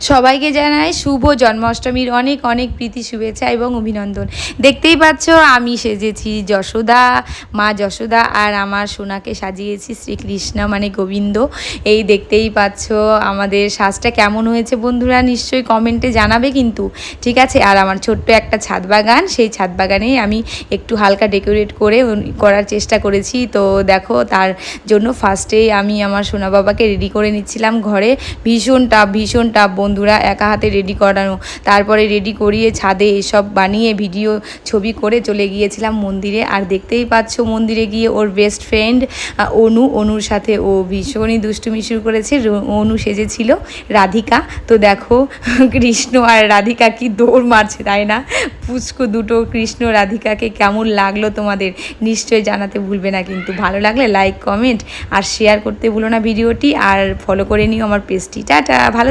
সবাইকে জানাই শুভ জন্মাষ্টমীর অনেক অনেক প্রীতি শুভেচ্ছা এবং অভিনন্দন। দেখতেই পাচ্ছ আমি সেজেছি যশোদা, মা যশোদা, আর আমার সোনাকে সাজিয়েছি শ্রীকৃষ্ণ মানে গোবিন্দ। এই দেখতেই পাচ্ছ আমাদের সাজটা কেমন হয়েছে বন্ধুরা, নিশ্চয়ই কমেন্টে জানাবে কিন্তু, ঠিক আছে। আর আমার ছোট্ট একটা ছাদ বাগান, সেই ছাদ বাগানেই আমি একটু হালকা ডেকোরেট করার চেষ্টা করেছি। তো দেখো, তার জন্য ফার্স্টেই আমি আমার সোনা বাবাকে রেডি করে নিচ্ছিলাম ঘরে। ভীষণ টাফ বন্ধুরা, একা হাতে রেডি করানো। তারপরে রেডি করিয়ে ছাদে এসব বানিয়ে ভিডিও ছবি করে চলে গিয়েছিলাম মন্দিরে। আর দেখতেই পাচ্ছ মন্দিরে গিয়ে ওর বেস্ট ফ্রেন্ড অনুর সাথে ও ভীষণই দুষ্টুমি শুরু করেছে। অনু সেজেছিল রাধিকা। তো দেখো কৃষ্ণ আর রাধিকা কি দৌড় মারছে, তাই না? পুচকু দুটো কৃষ্ণ রাধিকাকে কেমন লাগলো তোমাদের নিশ্চয়ই জানাতে ভুলবে না কিন্তু। ভালো লাগলে লাইক, কমেন্ট আর শেয়ার করতে ভুলো না ভিডিওটি, আর ফলো করে নিও আমার পেজটি। টাটা, ভালো